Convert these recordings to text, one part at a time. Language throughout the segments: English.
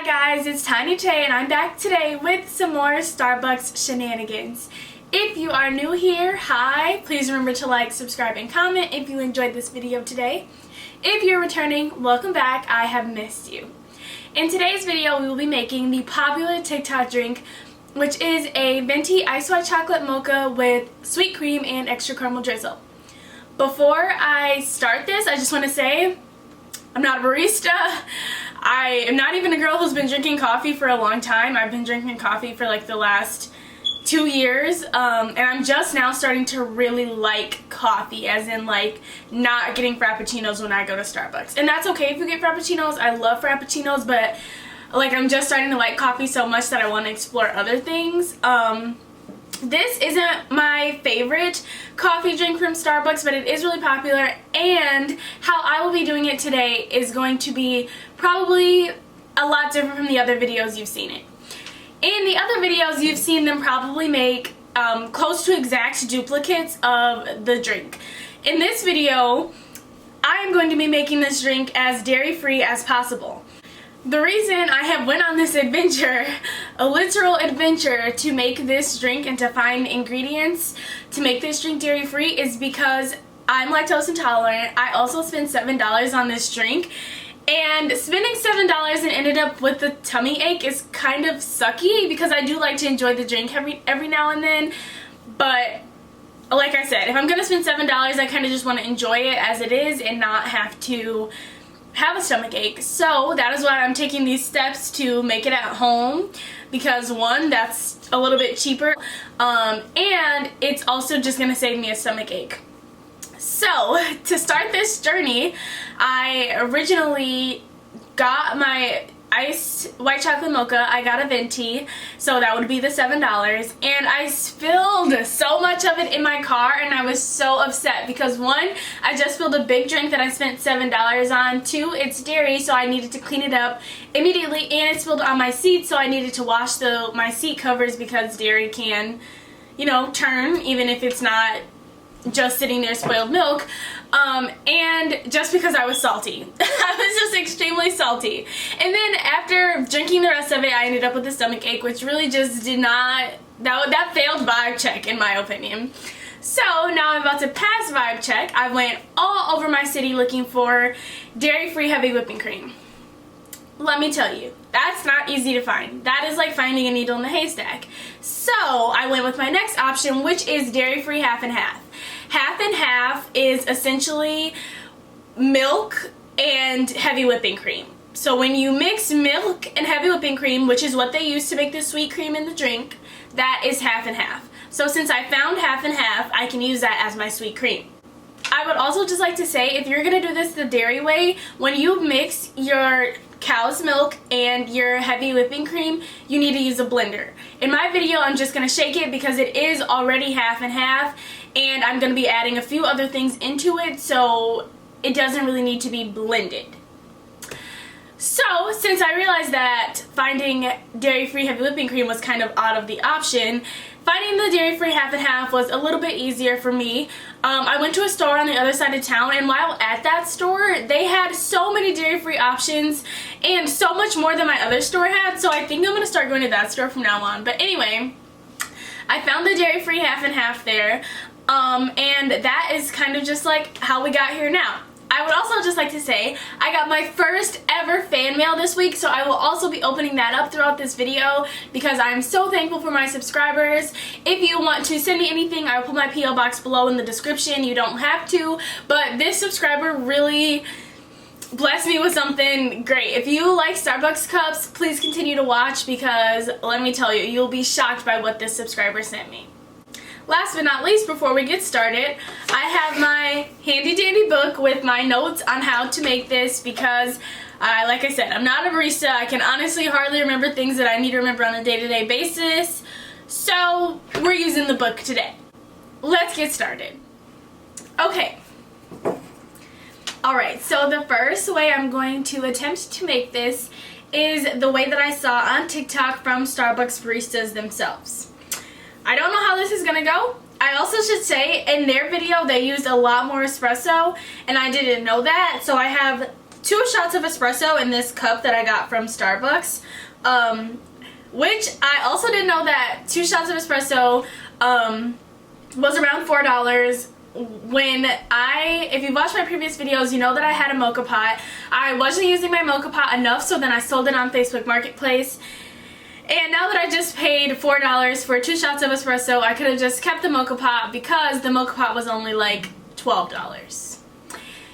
Hi guys, it's Tiny Tay and I'm back today with some more Starbucks shenanigans. If you are new here, hi, please remember to like, subscribe, and comment if you enjoyed this video today. If you're returning, welcome back, I have missed you. In today's video, we will be making the popular TikTok drink, which is a venti ice white chocolate mocha with sweet cream and extra caramel drizzle. Before I start this, I just want to say, I'm not a barista. I am not even a girl who's been drinking coffee for a long time. I've been drinking coffee for like the last 2 years, and I'm just now starting to really like coffee, as in like not getting frappuccinos when I go to Starbucks. And that's okay if you get frappuccinos. I love frappuccinos, but like I'm just starting to like coffee so much that I want to explore other things. This isn't my favorite coffee drink from Starbucks, but it is really popular, and how I will be doing it today is going to be probably a lot different from the other videos you've seen it. In the other videos, you've seen them probably make close to exact duplicates of the drink. In this video, I am going to be making this drink as dairy-free as possible. The reason I have went on this adventure, a literal adventure, to make this drink and to find ingredients to make this drink dairy-free is because I'm lactose intolerant. I also spent $7 on this drink, and spending $7 and ended up with a tummy ache is kind of sucky because I do like to enjoy the drink every now and then. But like I said, if I'm gonna spend $7, I kind of just want to enjoy it as it is and not have to have a stomach ache. So that is why I'm taking these steps to make it at home, because one, that's a little bit cheaper, and it's also just gonna save me a stomach ache. So to start this journey, I originally got my iced white chocolate mocha. I got a venti, so that would be the $7, and I spilled so much of it in my car, and I was so upset because one, I just spilled a big drink that I spent $7 on. Two, it's dairy, so I needed to clean it up immediately, and it spilled on my seat, so I needed to wash my seat covers because dairy can, you know, turn even if it's not just sitting there spoiled milk. And just because I was salty. I was just extremely salty. And then after drinking the rest of it, I ended up with a stomach ache, which really just did not, that failed vibe check in my opinion. So now I'm about to pass vibe check. I went all over my city looking for dairy-free heavy whipping cream. Let me tell you, that's not easy to find. That is like finding a needle in a haystack. So I went with my next option, which is dairy-free half and half. Half and half is essentially milk and heavy whipping cream. So when you mix milk and heavy whipping cream, which is what they use to make the sweet cream in the drink, that is half and half. So since I found half and half, I can use that as my sweet cream. I would also just like to say, if you're going to do this the dairy way, when you mix your cow's milk and your heavy whipping cream, you need to use a blender. In my video, I'm just going to shake it because it is already half and half, and I'm going to be adding a few other things into it, so it doesn't really need to be blended. So, since I realized that finding dairy-free heavy whipping cream was kind of out of the option, finding the dairy-free half and half was a little bit easier for me. I went to a store on the other side of town, and while at that store, they had so many dairy-free options and so much more than my other store had, so I think I'm going to start going to that store from now on. But anyway, I found the dairy-free half and half there, and that is kind of just like how we got here now. I would also just like to say, I got my first ever fan mail this week, so I will also be opening that up throughout this video because I'm so thankful for my subscribers. If you want to send me anything, I will put my P.O. box below in the description. You don't have to, but this subscriber really blessed me with something great. If you like Starbucks cups, please continue to watch because let me tell you, you'll be shocked by what this subscriber sent me. Last but not least, before we get started, I have my handy dandy book with my notes on how to make this because, like I said, I'm not a barista. I can honestly hardly remember things that I need to remember on a day-to-day basis. So we're using the book today. Let's get started. Okay. Alright, so the first way I'm going to attempt to make this is the way that I saw on TikTok from Starbucks baristas themselves. I don't know how this is gonna go. I also should say, in their video, they used a lot more espresso, and I didn't know that, so I have 2 shots of espresso in this cup that I got from Starbucks, which I also didn't know that 2 shots of espresso was around $4. If you watched my previous videos, you know that I had a mocha pot. I wasn't using my mocha pot enough, so then I sold it on Facebook Marketplace. And now that I just paid $4 for 2 shots of espresso, I could have just kept the mocha pot because the mocha pot was only like $12.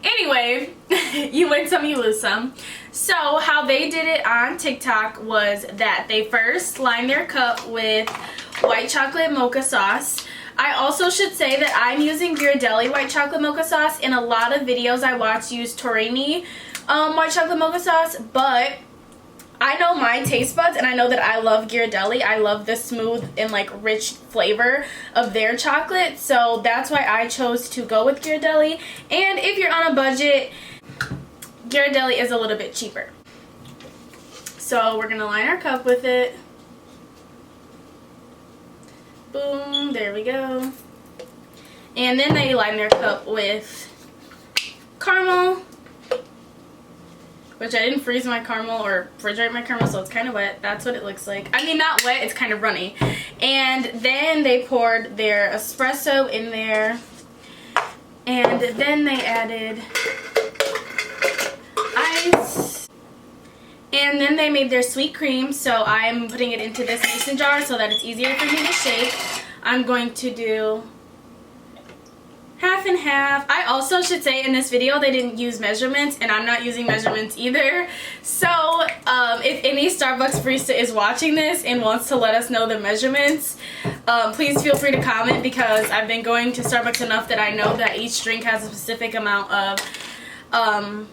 Anyway, you win some, you lose some. So how they did it on TikTok was that they first lined their cup with white chocolate mocha sauce. I also should say that I'm using Ghirardelli white chocolate mocha sauce. In a lot of videos I watch use Torrini white chocolate mocha sauce, but I know my taste buds and I know that I love Ghirardelli. I love the smooth and like rich flavor of their chocolate, so that's why I chose to go with Ghirardelli. And if you're on a budget, Ghirardelli is a little bit cheaper. So we're gonna line our cup with it. Boom, there we go. And then they line their cup with caramel, which I didn't freeze my caramel or refrigerate my caramel, so it's kind of wet. That's what it looks like. I mean, not wet, it's kind of runny. And then they poured their espresso in there, and then they added ice. And then they made their sweet cream, so I'm putting it into this mason jar so that it's easier for me to shake. I'm going to do half and half. I also should say in this video they didn't use measurements, and I'm not using measurements either. So if any Starbucks barista is watching this and wants to let us know the measurements, please feel free to comment, because I've been going to Starbucks enough that I know that each drink has a specific amount of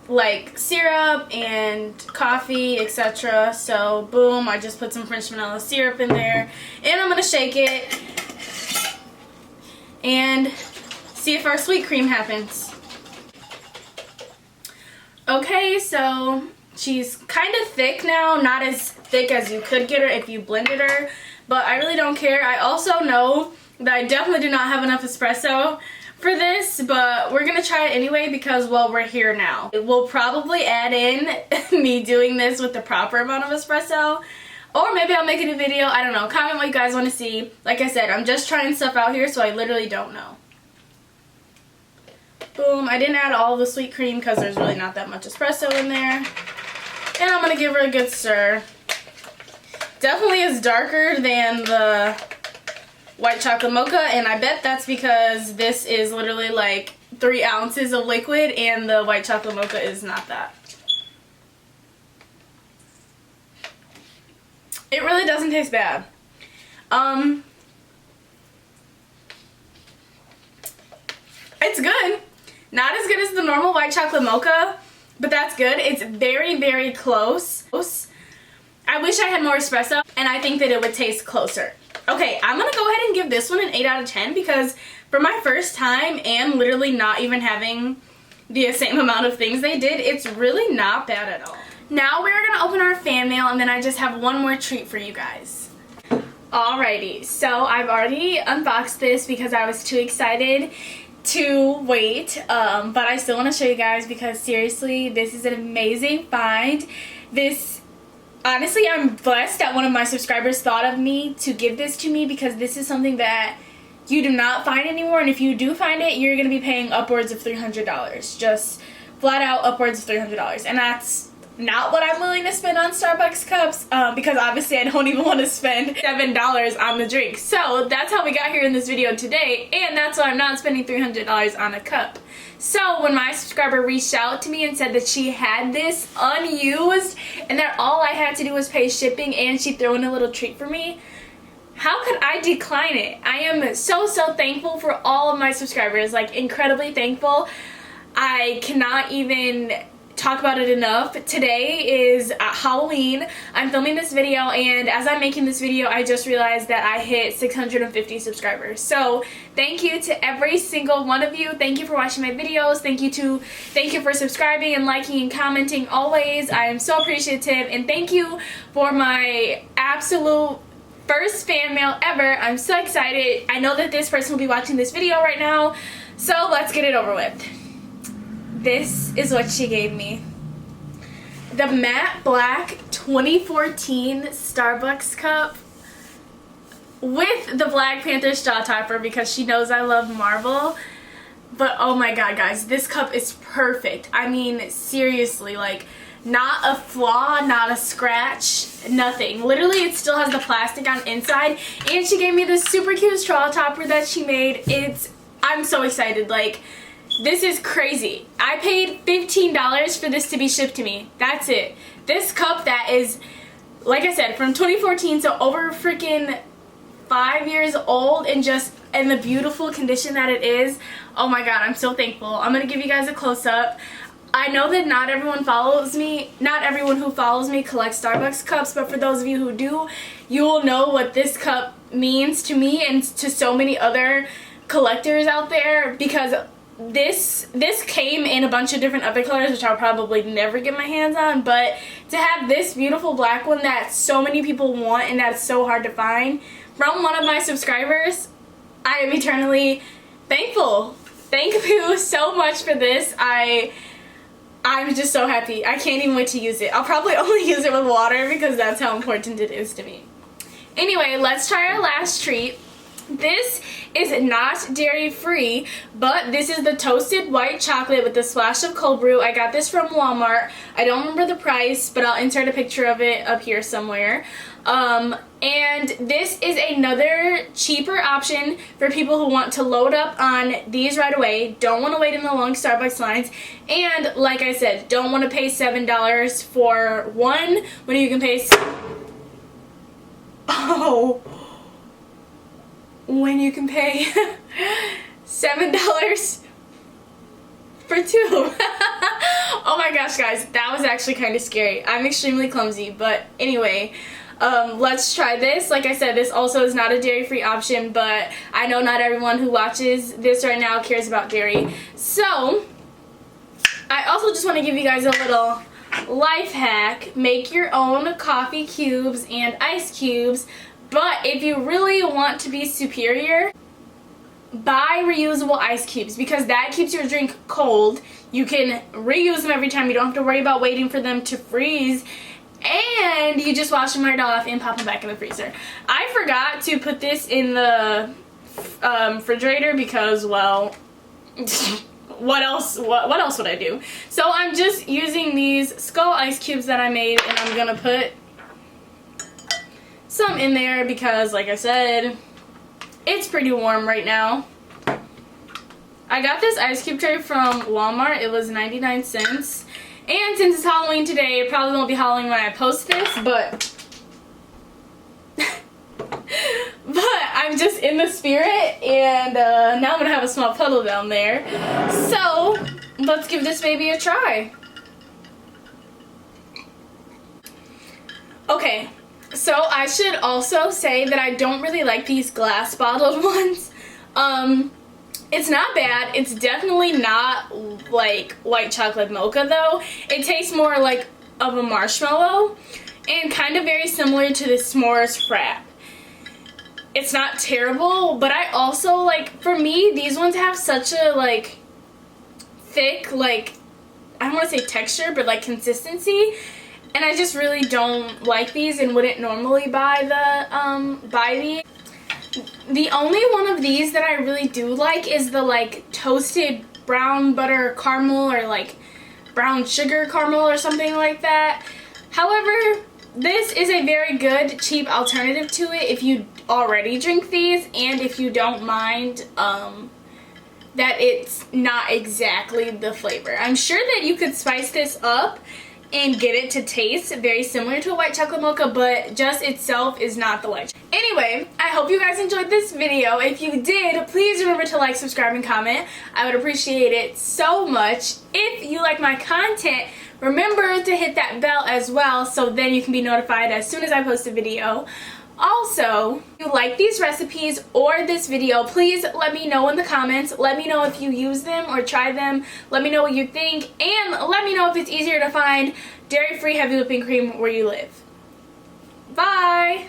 like syrup and coffee, etc. So boom, I just put some French vanilla syrup in there, and I'm gonna shake it and see if our sweet cream happens. Okay, so she's kind of thick now, not as thick as you could get her if you blended her, but I really don't care. I also know that I definitely do not have enough espresso for this, but we're gonna try it anyway because, well, we're here now. We'll probably add in me doing this with the proper amount of espresso, or maybe I'll make a new video. I don't know. Comment what you guys want to see. Like I said, I'm just trying stuff out here, so I literally don't know. Boom. I didn't add all the sweet cream because there's really not that much espresso in there. And I'm gonna give her a good stir. Definitely is darker than the white chocolate mocha, and I bet that's because this is literally like 3 ounces of liquid and the white chocolate mocha is not that. It really doesn't taste bad. It's good. Not as good as the normal white chocolate mocha, but that's good. It's very, very close. I wish I had more espresso, and I think that it would taste closer. Okay, I'm gonna go ahead and give this one an 8 out of 10 because for my first time and literally not even having the same amount of things they did, it's really not bad at all. Now we're gonna open our fan mail, and then I just have one more treat for you guys. Alrighty, so I've already unboxed this because I was too excited to wait, but I still want to show you guys because seriously, this is an amazing find. Honestly, I'm blessed that one of my subscribers thought of me to give this to me because this is something that you do not find anymore, and if you do find it, you're going to be paying upwards of $300. Just flat out upwards of $300, and that's not what I'm willing to spend on Starbucks cups because obviously I don't even want to spend $7 on the drink. So that's how we got here in this video today, and that's why I'm not spending $300 on a cup. So when my subscriber reached out to me and said that she had this unused and that all I had to do was pay shipping and she threw in a little treat for me, how could I decline it? I am so thankful for all of my subscribers, like incredibly thankful. I cannot even talk about it enough. Today is Halloween. I'm filming this video, and as I'm making this video I just realized that I hit 650 subscribers. So thank you to every single one of you. Thank you for watching my videos. Thank you for subscribing and liking and commenting always. I am so appreciative, and thank you for my absolute first fan mail ever. I'm so excited. I know that this person will be watching this video right now, so let's get it over with. this is what she gave me. The matte black 2014 Starbucks cup with the Black Panther straw topper because she knows I love marble. But oh my god, guys, this cup is perfect. I mean, seriously, like, not a flaw, not a scratch, nothing. Literally, it still has the plastic on inside. And she gave me this super cute straw topper that she made. I'm so excited. Like, this is crazy. I paid $15 for this to be shipped to me. That's it. This cup that is, like I said, from 2014, so over freaking 5 years old, and just in the beautiful condition that it is. Oh my god, I'm so thankful. I'm gonna give you guys a close-up. I know that not everyone who follows me collects Starbucks cups, but for those of you who do, you will know what this cup means to me and to so many other collectors out there, because this came in a bunch of different other colors, which I'll probably never get my hands on, but to have this beautiful black one that so many people want and that's so hard to find from one of my subscribers, I am eternally thankful. Thank you so much for this. I'm just so happy. I can't even wait to use it. I'll probably only use it with water because that's how important it is to me. Anyway, let's try our last treat. This is not dairy free, but this is the toasted white chocolate with a splash of cold brew. I got this from Walmart. I don't remember the price, but I'll insert a picture of it up here somewhere. And this is another cheaper option for people who want to load up on these right away, don't want to wait in the long Starbucks lines, and like I said, don't want to pay $7 for one when you can pay when you can pay $7 for two. Oh my gosh, guys, that was actually kind of scary. I'm extremely clumsy, but anyway, let's try this. Like I said, this also is not a dairy-free option, but I know not everyone who watches this right now cares about dairy. So, I also just want to give you guys a little life hack. Make your own coffee cubes and ice cubes, but if you really want to be superior, buy reusable ice cubes because that keeps your drink cold. You can reuse them every time. You don't have to worry about waiting for them to freeze. And you just wash them right off and pop them back in the freezer. I forgot to put this in the refrigerator because, well, what else would I do? So I'm just using these skull ice cubes that I made, and I'm gonna put some in there because, like I said, it's pretty warm right now. I got this ice cube tray from Walmart. It was 99 cents. And since it's Halloween today, it probably won't be Halloween when I post this, but I'm just in the spirit, and now I'm going to have a small puddle down there. So, let's give this baby a try. Okay, so I should also say that I don't really like these glass bottled ones. It's not bad. It's definitely not like white chocolate mocha though. It tastes more like of a marshmallow and kind of very similar to the s'mores frap. It's not terrible, but I also like, for me, these ones have such a like thick, like, I don't want to say texture, but like consistency. And I just really don't like these and wouldn't normally buy these. The only one of these that I really do like is the like toasted brown butter caramel or like brown sugar caramel or something like that. However, this is a very good cheap alternative to it if you already drink these and if you don't mind that it's not exactly the flavor. I'm sure that you could spice this up and get it to taste very similar to a white chocolate mocha, but just itself is not the white. Anyway, I hope you guys enjoyed this video. If you did, please remember to like, subscribe, and comment. I would appreciate it so much. If you like my content, remember to hit that bell as well so then you can be notified as soon as I post a video. Also, if you like these recipes or this video, please let me know in the comments. Let me know if you use them or try them. Let me know what you think. And let me know if it's easier to find dairy-free heavy whipping cream where you live. Bye!